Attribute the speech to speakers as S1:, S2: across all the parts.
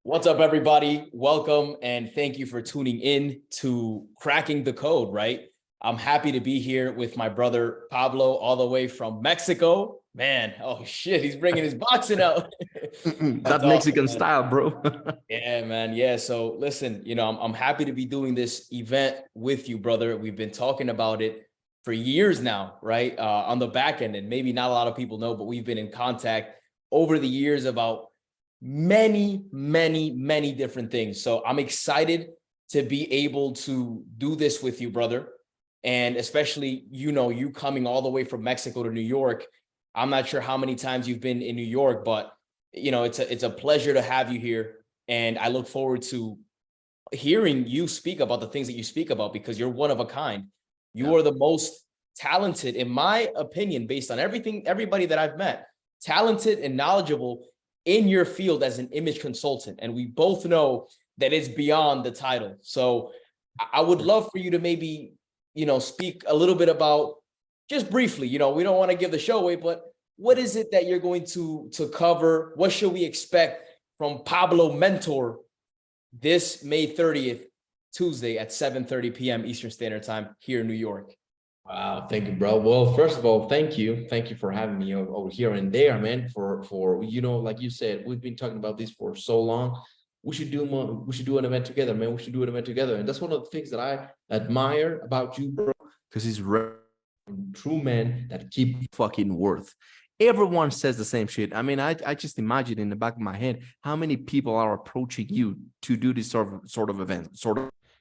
S1: What's up, everybody? Welcome and thank you for tuning in to Cracking the Code, right? I'm happy to be here with my brother Pablo, all the way from Mexico. Man, oh shit, he's bringing his boxing out.
S2: That
S1: Awesome,
S2: Mexican
S1: man.
S2: style, bro.
S1: Yeah, man. Yeah. So listen, I'm happy to be doing this event with you, brother. We've been talking about it for years now, right? On the back end, and maybe not a lot of people know, but we've been in contact over the years about many different things. So I'm excited to be able to do this with you, brother. And especially, you coming all the way from Mexico to New York. I'm not sure how many times you've been in New York, but it's a pleasure to have you here. And I look forward to hearing you speak about the things that you speak about, because you're one of a kind. You are the most talented, in my opinion, based on everybody that I've met, talented and knowledgeable in your field as an image consultant. And we both know that it's beyond the title. So I would love for you to maybe, speak a little bit about, just briefly, we don't want to give the show away, but what is it that you're going to cover? What should we expect from Pablo Mentor this May 30th, Tuesday at 7:30 p.m. Eastern Standard Time here in New York?
S3: Wow, thank you, bro. Well, first of all, thank you for having me over here and there, man. For like you said, we've been talking about this for so long. We should do more. We should do an event together, man. We should do an event together, and that's one of the things that I admire about you, bro, because he's true man that keep
S2: Fucking worth. Everyone says the same shit. I mean, I just imagine in the back of my head how many people are approaching you to do this sort of event.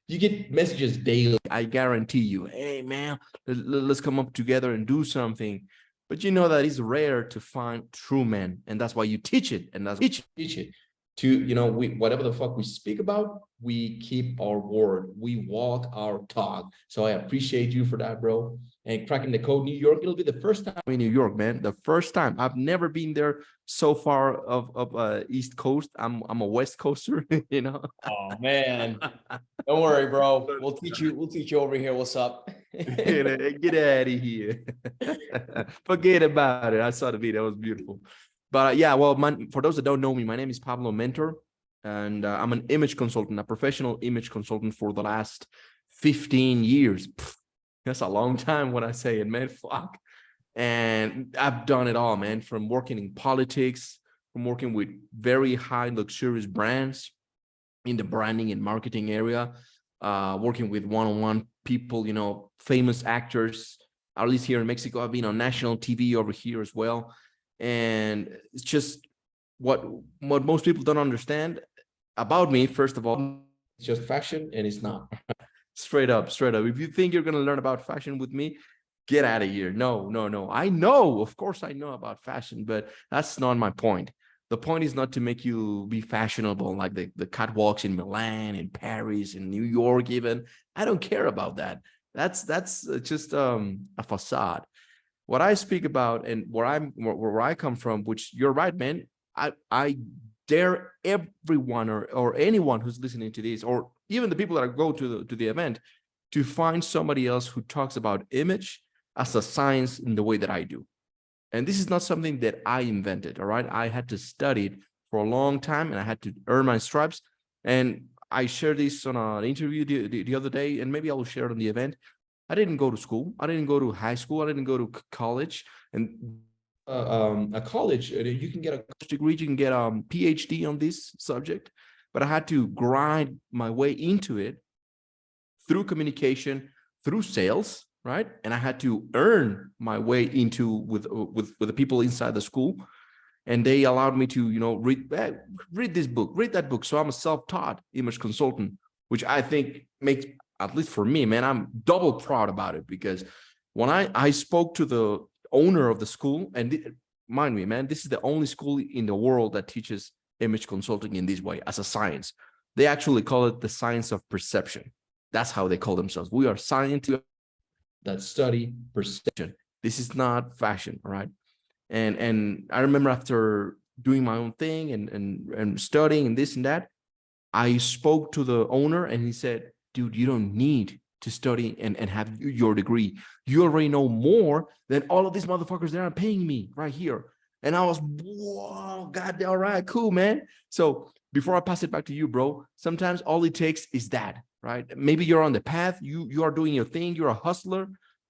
S3: You get messages daily.
S2: I guarantee you, hey man, let's come up together and do something. But you know that it's rare to find true men, and that's why you teach it, and that's
S3: teach it. To we whatever the fuck we speak about, we keep our word. We walk our talk. So I appreciate you for that, bro. And Cracking the Code, New York, it'll be the first time
S2: in New York, man. The first time. I've never been there so far of East Coast. I'm a West Coaster,
S1: Oh man, don't worry, bro. We'll teach you over here. What's up?
S2: Get out of here. Forget about it. I saw the video. It was beautiful. But yeah, well, for those that don't know me, my name is Pablo Mentor, and I'm an image consultant, a professional image consultant for the last 15 years. Pfft, that's a long time when I say it, man. Fuck. And I've done it all, man, from working in politics, from working with very high luxurious brands in the branding and marketing area, working with one-on-one people, famous actors, at least here in Mexico. I've been on national TV over here as well. And it's just what most people don't understand about me. First of all,
S3: it's just fashion, and it's not.
S2: Straight up. If you think you're going to learn about fashion with me, get out of here. No. I know, of course I know about fashion, but that's not my point. The point is not to make you be fashionable like the catwalks in Milan and Paris and New York even. I don't care about that. That's just a facade. What I speak about and where I come from, which you're right, man. I dare everyone or anyone who's listening to this, or even the people that go to the event, to find somebody else who talks about image as a science in the way that I do. And this is not something that I invented, all right? I had to study it for a long time, and I had to earn my stripes. And I shared this on an interview the other day, and maybe I will share it on the event. I didn't go to school. I didn't go to high school. I didn't go to college. And
S3: a college, you can get a
S2: degree, you can get a PhD on this subject. But I had to grind my way into it through communication, through sales, right? And I had to earn my way into with the people inside the school. And they allowed me to, read this book, read that book. So I'm a self-taught image consultant, which I think makes, at least for me, man, I'm double proud about it, because when I spoke to the owner of the school, and mind me, man, this is the only school in the world that teaches image consulting in this way as a science. They actually call it the science of perception. That's how they call themselves. We are scientists
S3: that study perception.
S2: This is not fashion, all right? And I remember after doing my own thing and studying and this and that, I spoke to the owner, and he said, dude, you don't need to study and have your degree. You already know more than all of these motherfuckers that are paying me right here. And I was, whoa, God, all right, cool, man. So before I pass it back to you, bro, sometimes all it takes is that, right? Maybe you're on the path, you are doing your thing, you're a hustler,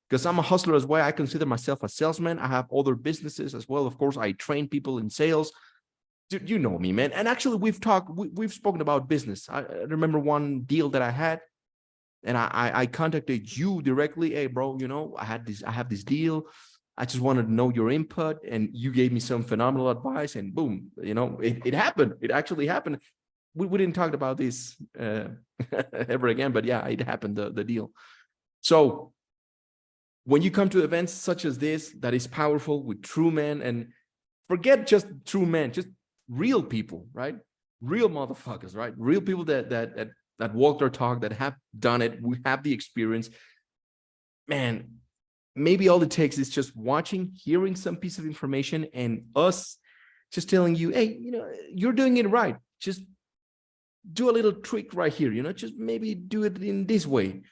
S2: because I'm a hustler as well. I consider myself a salesman. I have other businesses as well. Of course, I train people in sales. Dude, you know me, man. And actually, we've spoken about business. I remember one deal that I had, and I contacted you directly. Hey, bro, you know, I have this deal. I just wanted to know your input, and you gave me some phenomenal advice, and boom, you know, it happened. It actually happened. We didn't talk about this ever again, but yeah, it happened, the deal. So when you come to events such as this, that is powerful with true men, and forget just true men, just real people, right? Real motherfuckers, right? Real people that walk their talk, that have done it, we have the experience. Man, maybe all it takes is just watching, hearing some piece of information, and us just telling you, hey, you know, you're doing it right. Just do a little trick right here, you know, just maybe do it in this way.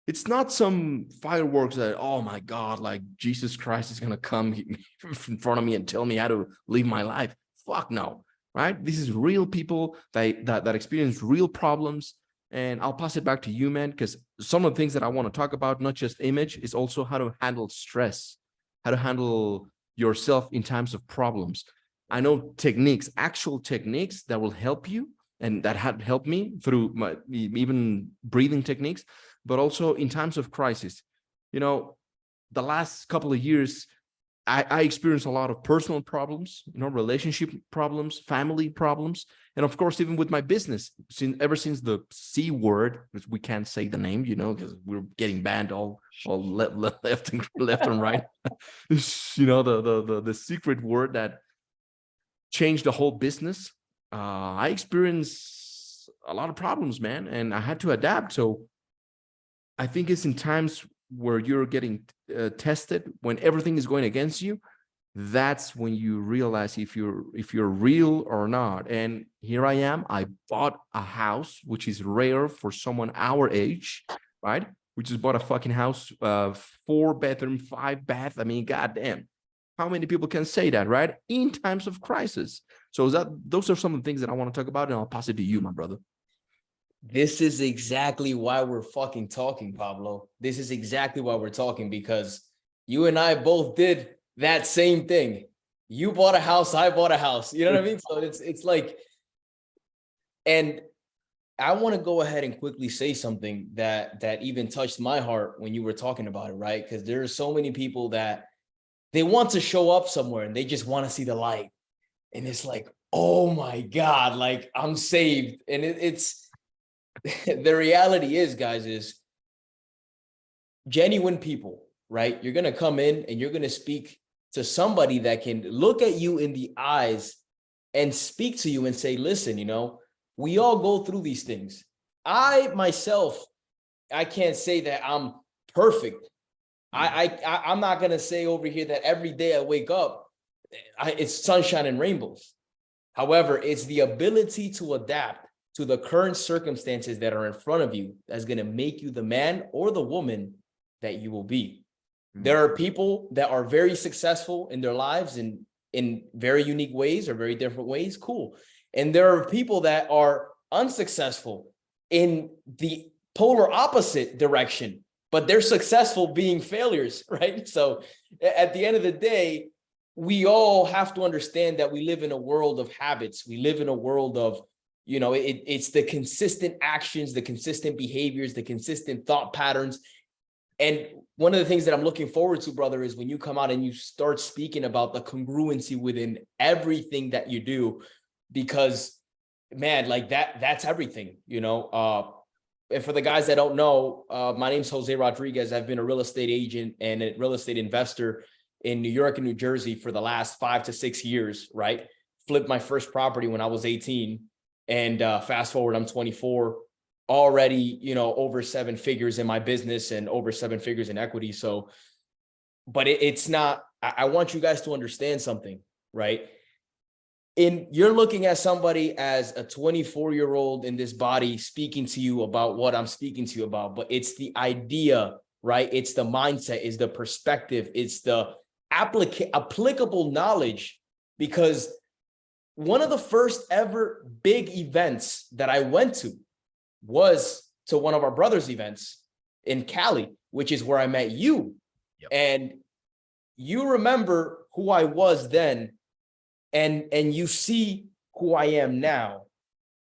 S2: It's not some fireworks that, oh my God, like Jesus Christ is gonna come in front of me and tell me how to live my life. Fuck no, right? This is real people that experience real problems. And I'll pass it back to you, man, because some of the things that I want to talk about, not just image, is also how to handle stress, how to handle yourself in times of problems. I know techniques, actual techniques that will help you, and that had helped me through my even breathing techniques, but also in times of crisis. You know, the last couple of years, I experienced a lot of personal problems, you know, relationship problems, family problems, and of course, even with my business, ever since the C word, which we can't say the name, you know, because we're getting banned all left and right. You know, the secret word that changed the whole business. I experienced a lot of problems, man, and I had to adapt. So I think it's in times where you're getting tested, when everything is going against you, that's when you realize if you're real or not. And here I am. I bought a house, which is rare for someone our age, right? We just bought a fucking house, 4-bedroom, 5-bath. I mean, goddamn, how many people can say that, right? In times of crisis. So those are some of the things that I want to talk about, and I'll pass it to you, my brother.
S1: This is exactly why we're fucking talking, Pablo. This is exactly why we're talking, because you and I both did that same thing. You bought a house, I bought a house. You know what I mean? So it's like, and I want to go ahead and quickly say something that even touched my heart when you were talking about it, right? Because there are so many people that they want to show up somewhere and they just want to see the light. And it's like, oh my God, like I'm saved. And it's the reality is, guys, is genuine people, right? You're going to come in and you're going to speak to somebody that can look at you in the eyes and speak to you and say, listen, you know, we all go through these things. I myself, I can't say that I'm perfect. I'm not going to say over here that every day I wake up, it's sunshine and rainbows. However, it's the ability to adapt to the current circumstances that are in front of you that's going to make you the man or the woman that you will be. There are people that are very successful in their lives in very unique ways or very different ways. Cool. And there are people that are unsuccessful in the polar opposite direction, but they're successful being failures, right? So at the end of the day, we all have to understand that we live in a world of habits. We live in a world of, you know, it's the consistent actions, the consistent behaviors, the consistent thought patterns. And one of the things that I'm looking forward to, brother, is when you come out and you start speaking about the congruency within everything that you do, because, man, like that's everything, you know. And for the guys that don't know, my name's Jose Rodriguez. I've been a real estate agent and a real estate investor in New York and New Jersey for the last 5 to 6 years, right? Flipped my first property when I was 18. And fast forward, I'm 24, already, you know, over 7 figures in my business and over 7 figures in equity. So, but it's not, I want you guys to understand something, right? You're looking at somebody as a 24-year-old in this body speaking to you about what I'm speaking to you about, but it's the idea, right? It's the mindset, it's the perspective, it's the applicable knowledge, because one of the first ever big events that I went to was to one of our brothers' events in Cali, which is where I met you.
S2: Yep.
S1: And you remember who I was then, and you see who I am now.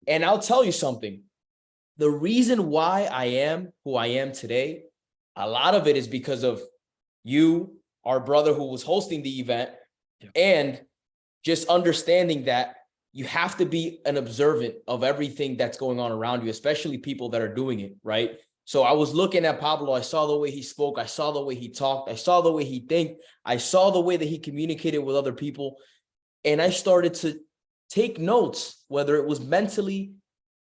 S1: And I'll tell you something. The reason why I am who I am today, a lot of it is because of you, our brother who was hosting the event, and just understanding that you have to be an observant of everything that's going on around you, especially people that are doing it, right? So I was looking at Pablo. I saw the way he spoke. I saw the way he talked. I saw the way he think. I saw the way that he communicated with other people. And I started to take notes, whether it was mentally,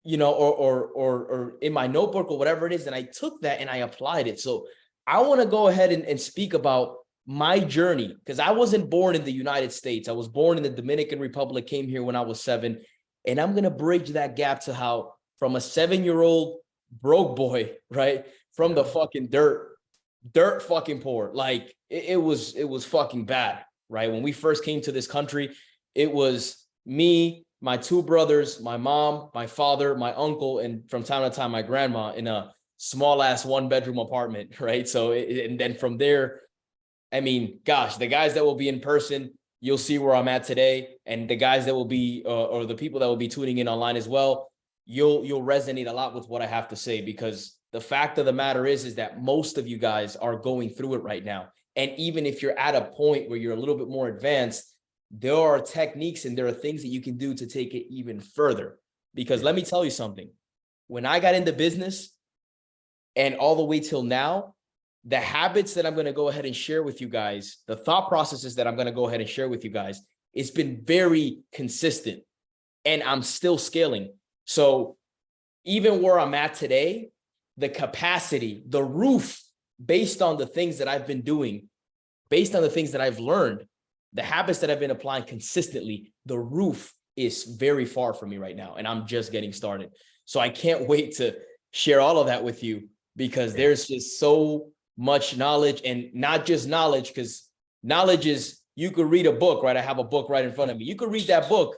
S1: you know, or in my notebook or whatever it is. And I took that and I applied it. So I want to go ahead and speak about my journey, because I wasn't born in the United States. I was born in the Dominican Republic, came here when I was 7. And I'm going to bridge that gap to how from a 7-year-old broke boy, right? From the fucking dirt fucking poor. Like it was fucking bad, right? When we first came to this country, it was me, my 2 brothers, my mom, my father, my uncle, and from time to time, my grandma in a small ass 1-bedroom apartment, right? So, and then from there, I mean, gosh, the guys that will be in person, you'll see where I'm at today. And the guys that will be, or the people that will be tuning in online as well, you'll resonate a lot with what I have to say, because the fact of the matter is that most of you guys are going through it right now. And even if you're at a point where you're a little bit more advanced, there are techniques and there are things that you can do to take it even further. Because let me tell you something, when I got into business and all the way till now, the habits that I'm going to go ahead and share with you guys, the thought processes that I'm going to go ahead and share with you guys, it's been very consistent and I'm still scaling. So even where I'm at today, the capacity, the roof, based on the things that I've been doing, based on the things that I've learned, the habits that I've been applying consistently, the roof is very far from me right now. And I'm just getting started. So I can't wait to share all of that with you, because there's just so much knowledge, and not just knowledge, because knowledge is, you could read a book, right? I have a book right in front of me. You could read that book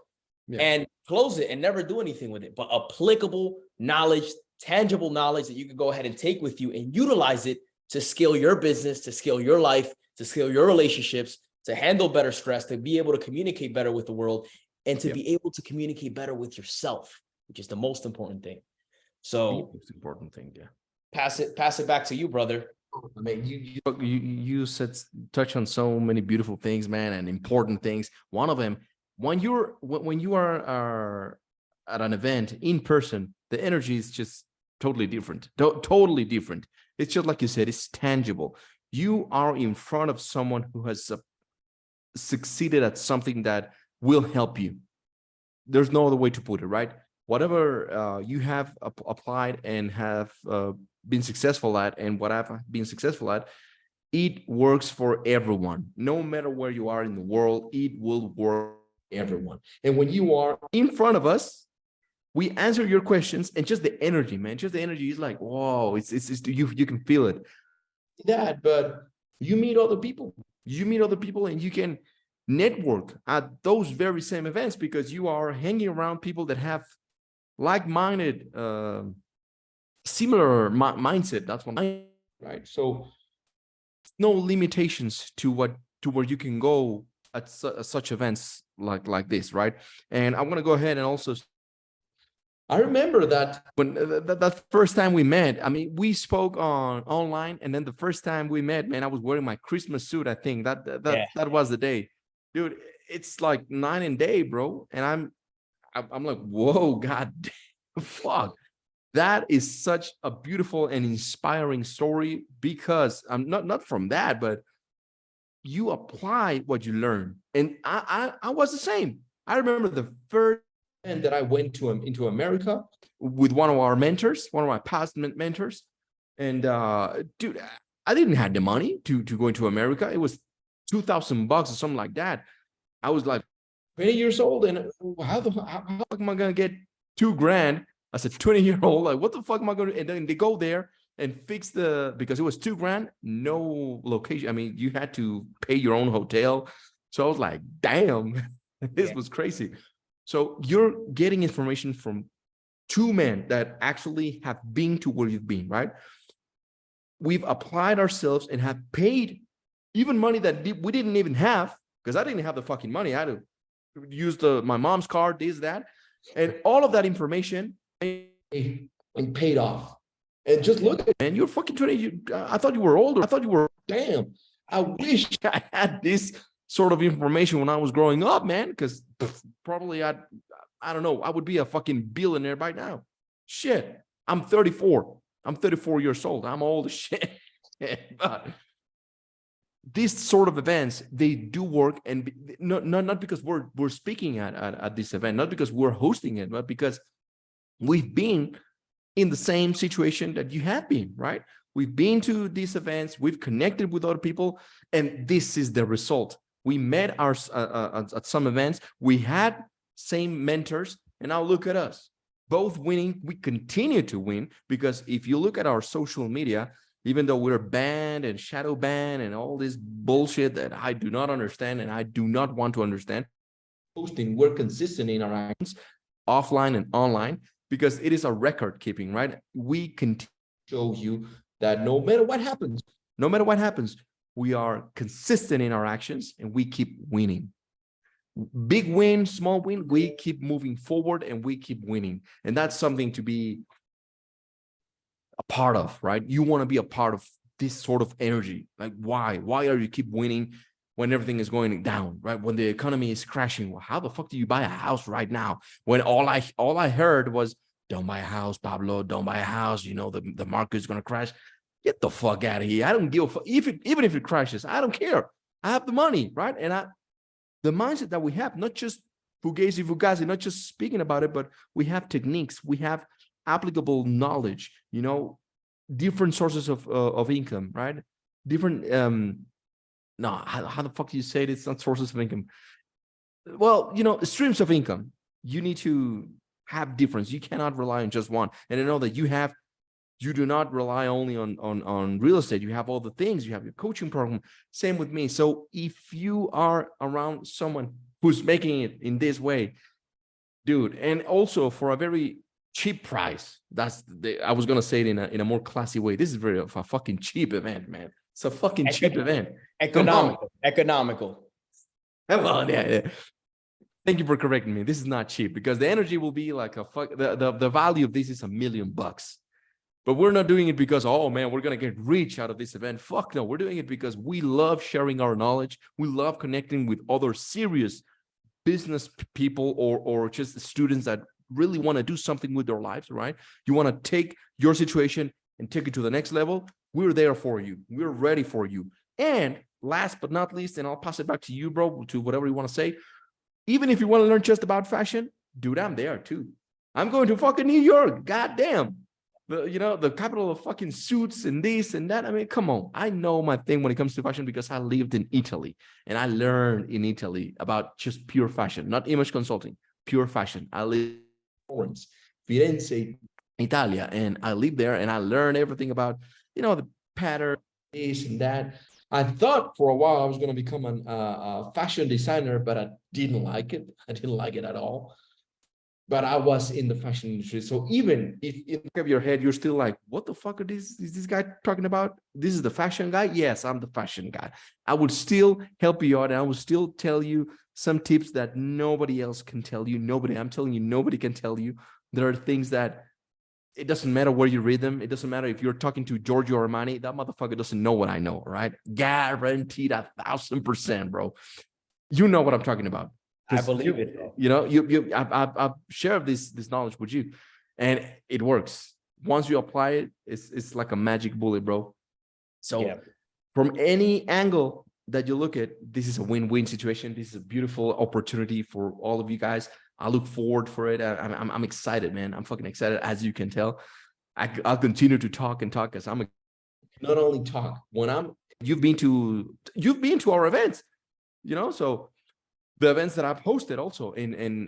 S1: and close it and never do anything with it, but applicable knowledge, tangible knowledge that you could go ahead and take with you and utilize it to scale your business, to scale your life, to scale your relationships, to handle better stress, to be able to communicate better with the world, and to be able to communicate better with yourself, which is the most important thing. So
S2: Most important thing,
S1: pass it back to you, brother.
S3: I mean,
S2: you said, touch on so many beautiful things, man, and important things. One of them, when you are at an event in person, the energy is just totally different. Totally different. It's just like you said, it's tangible. You are in front of someone who has succeeded at something that will help you. There's no other way to put it, right? Whatever you have applied and have been successful at, and what I've been successful at, it works for everyone. No matter where you are in the world, it will work for everyone. And when you are in front of us, we answer your questions, and just the energy, man, just the energy is like, whoa, it's you can feel it. That, but you meet other people. You meet other people, and you can network at those very same events, because you are hanging around people that have like-minded, similar mindset. That's one, right? So no limitations to where you can go at such events like this, right? And I want to go ahead and also, I remember that when that first time we met, I mean, we spoke online, and then the first time we met, man, I was wearing my Christmas suit. I think that was the day, dude. It's like night and day, bro. And I'm like, whoa, god damn, fuck. That is such a beautiful and inspiring story, because I'm not from that, but you apply what you learn. And I was the same. I remember the first time that I went into America with one of our mentors, one of my past mentors. And dude, I didn't have the money to go into America. It was $2,000 or something like that. I was like 20 years old, and how am I gonna get $2,000 as a 20-year-old? Like, what the fuck am I gonna do? And then they go there and fix because it was $2,000, no location. I mean, you had to pay your own hotel. So I was like, damn, this was crazy. So you're getting information from two men that actually have been to where you've been, right? We've applied ourselves and have paid even money that we didn't even have, because I didn't have the fucking money. I had to use my mom's card, this, that, and all of that information.
S3: And paid off. And just look at,
S2: and you're fucking 20. I thought you were older. I thought you were,
S3: damn, I wish
S2: I had this sort of information when I was growing up, man, because probably I don't know, I would be a fucking billionaire by now. Shit, I'm 34. I'm 34 years old. I'm old as shit. But these sort of events, they do work, and not because we're speaking at this event, not because we're hosting it, but because we've been in the same situation that you have been, right? We've been to these events, we've connected with other people, and this is the result. We met at some events, we had same mentors, and now look at us, both winning. We continue to win, because if you look at our social media, even though we're banned and shadow banned and all this bullshit that I do not understand and I do not want to understand,
S3: posting, we're consistent in our actions,
S2: offline and online, because it is a record keeping, right? We can
S3: show you that no matter what happens,
S2: we are consistent in our actions and we keep winning. Big win, small win, we keep moving forward and we keep winning. And that's something to be a part of, right? You want to be a part of this sort of energy. Like, why are you keep winning when everything is going down, right? When the economy is crashing? Well, how the fuck do you buy a house right now? When all I heard was, don't buy a house, Pablo, don't buy a house. You know, the market is going to crash. Get the fuck out of here. I don't give a fuck. Even if it crashes, I don't care. I have the money, right? And the mindset that we have, not just fugazi, not just speaking about it, but we have techniques, we have applicable knowledge, you know, different sources of income, right? Different, no, how the fuck do you say it? It's not sources of income. Well, you know, streams of income. You need to have difference. You cannot rely on just one. And I know that you do not rely only on real estate. You have all the things. You have your coaching program. Same with me. So if you are around someone who's making it in this way, dude, and also for a very cheap price, I was gonna say it in a more classy way. This is a fucking cheap event, man. It's a fucking cheap event.
S1: Economical.
S2: Come on, yeah. Thank you for correcting me. This is not cheap, because the energy will be like the value of this is $1 million. But we're not doing it because, oh man, we're going to get rich out of this event. Fuck no, we're doing it because we love sharing our knowledge. We love connecting with other serious business people or just students that really want to do something with their lives, right? You want to take your situation and take it to the next level. We're there for you. We're ready for you. And last but not least, and I'll pass it back to you, bro, to whatever you want to say. Even if you want to learn just about fashion, dude, I'm there too. I'm going to fucking New York. Goddamn. The capital of fucking suits and this and that. I mean, come on. I know my thing when it comes to fashion because I lived in Italy and I learned in Italy about just pure fashion, not image consulting, pure fashion. I live in Florence, Firenze, Italia, and I lived there and I learned everything about, the pattern, this and that. I thought for a while I was going to become a fashion designer, but I didn't like it. I didn't like it at all. But I was in the fashion industry. So even if in the back of your head, you're still like, what the fuck is this guy talking about? This is the fashion guy? Yes, I'm the fashion guy. I would still help you out. And I would still tell you some tips that nobody else can tell you. I'm telling you, nobody can tell you. There are things that it doesn't matter where you read them. It doesn't matter if you're talking to Giorgio Armani. That motherfucker doesn't know what I know, right? Guaranteed 1,000%, bro. You know what I'm talking about.
S1: I believe it.
S2: I've shared this knowledge with you, and it works. Once you apply it, it's like a magic bullet, bro. So from any angle that you look at, this is a win-win situation. This is a beautiful opportunity for all of you guys. I look forward for it. I'm excited, man. I'm fucking excited, as you can tell. I'll continue to talk because I'm
S3: not only talk
S2: you've been to our events, so. The events that I've hosted also in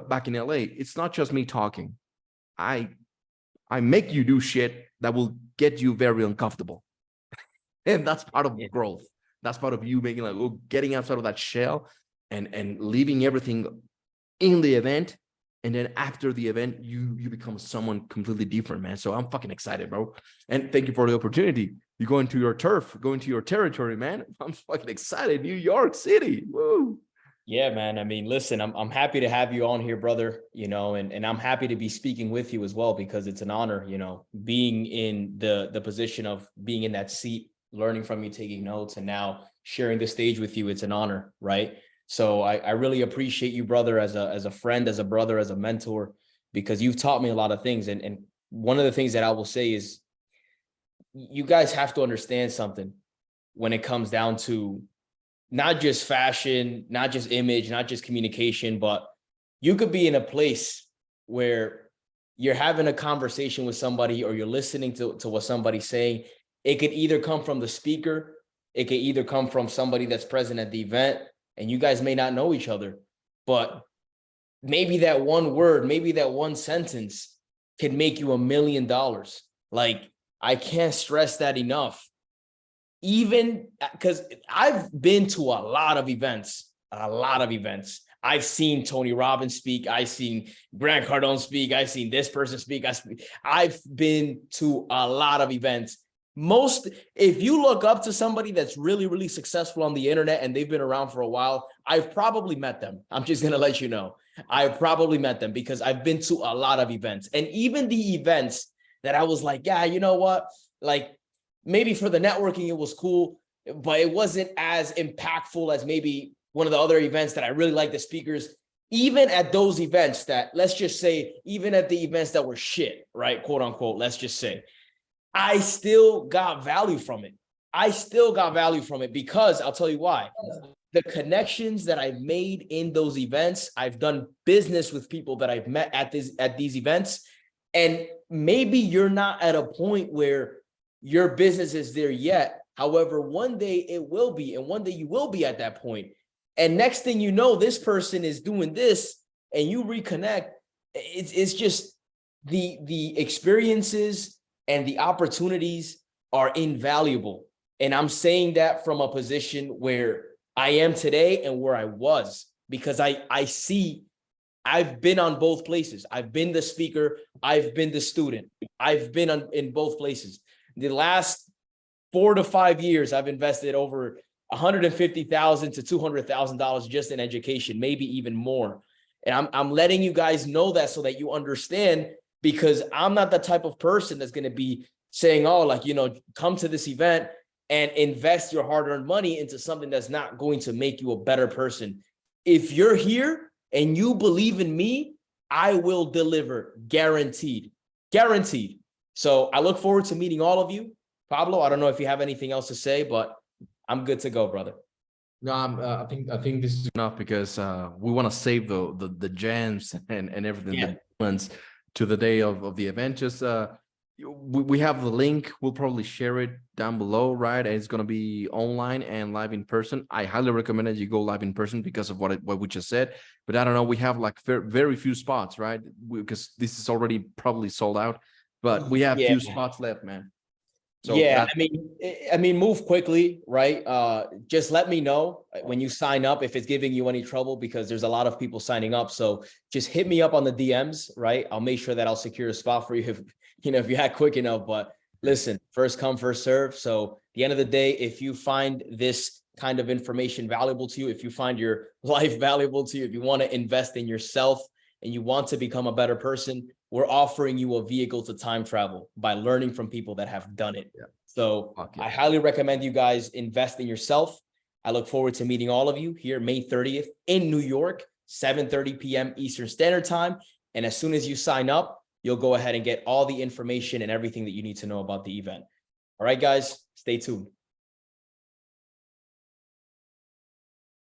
S2: back in LA, it's not just me talking. I make you do shit that will get you very uncomfortable. And that's part of growth. That's part of you making getting outside of that shell and leaving everything in the event, and then after the event, you become someone completely different, man. So I'm fucking excited, bro. And thank you for the opportunity. You go into your turf, go into your territory, man. I'm fucking excited. New York City. Woo.
S1: Yeah, man. I mean, listen, I'm happy to have you on here, brother, you know, and I'm happy to be speaking with you as well, because it's an honor, you know, being in the position of being in that seat, learning from you, taking notes, and now sharing the stage with you. It's an honor, right? So I really appreciate you, brother, as a friend, as a brother, as a mentor, because you've taught me a lot of things. And one of the things that I will say is you guys have to understand something when it comes down to not just fashion, not just image, not just communication, but you could be in a place where you're having a conversation with somebody or you're listening to what somebody's saying. It could either come from the speaker, it could either come from somebody that's present at the event, and you guys may not know each other, but maybe that one word, maybe that one sentence can make you $1 million. Like, I can't stress that enough. Even because I've been to a lot of events. I've seen Tony Robbins speak. I've seen Grant Cardone speak. I've seen this person speak. I've been to a lot of events. If you look up to somebody that's really, really successful on the internet and they've been around for a while, I've probably met them. I'm just going to let you know. I've probably met them because I've been to a lot of events. And even the events that I was like, yeah, you know what? Like, maybe for the networking, it was cool, but it wasn't as impactful as maybe one of the other events that I really like the speakers. Even at those events that, let's just say, even at the events that were shit, right? Quote unquote, let's just say, I still got value from it. Because I'll tell you why. The connections that I've made in those events, I've done business with people that I've met at these events. And maybe you're not at a point where your business is there yet. However, one day it will be, and one day you will be at that point. And next thing you know, this person is doing this and you reconnect. It's just the experiences and the opportunities are invaluable. And I'm saying that from a position where I am today and where I was, because I see I've been on both places. I've been the speaker. I've been the student. I've been in both places. The last 4 to 5 years, I've invested over $150,000 to $200,000 just in education, maybe even more. And I'm letting you guys know that so that you understand, because I'm not the type of person that's going to be saying, oh, like, you know, come to this event and invest your hard-earned money into something that's not going to make you a better person. If you're here and you believe in me, I will deliver, guaranteed. So I look forward to meeting all of you. Pablo, I don't know if you have anything else to say, but I'm good to go, brother.
S3: No, I think this is
S2: Enough, because we want to save the gems and everything,
S1: Yeah.
S2: the moments to the day of the event. Just we have the link. We'll probably share it down below, right? And it's going to be online and live in person. I highly recommend that you go live in person because of what we just said. But I don't know, we have like very few spots, right? Because this is already probably sold out, but we have few spots left, man. So
S1: yeah, I mean, move quickly, right? Just let me know when you sign up if it's giving you any trouble, because there's a lot of people signing up. So just hit me up on the DMs, right? I'll make sure that I'll secure a spot for you if you had quick enough. But listen, first come, first serve. So at the end of the day, if you find this kind of information valuable to you, if you find your life valuable to you, if you want to invest in yourself and you want to become a better person, we're offering you a vehicle to time travel by learning from people that have done it.
S2: Yeah.
S1: So
S2: Okay.
S1: I highly recommend you guys invest in yourself. I look forward to meeting all of you here May 30th in New York, 7:30 p.m. Eastern Standard Time. And as soon as you sign up, you'll go ahead and get all the information and everything that you need to know about the event. All right, guys, stay tuned.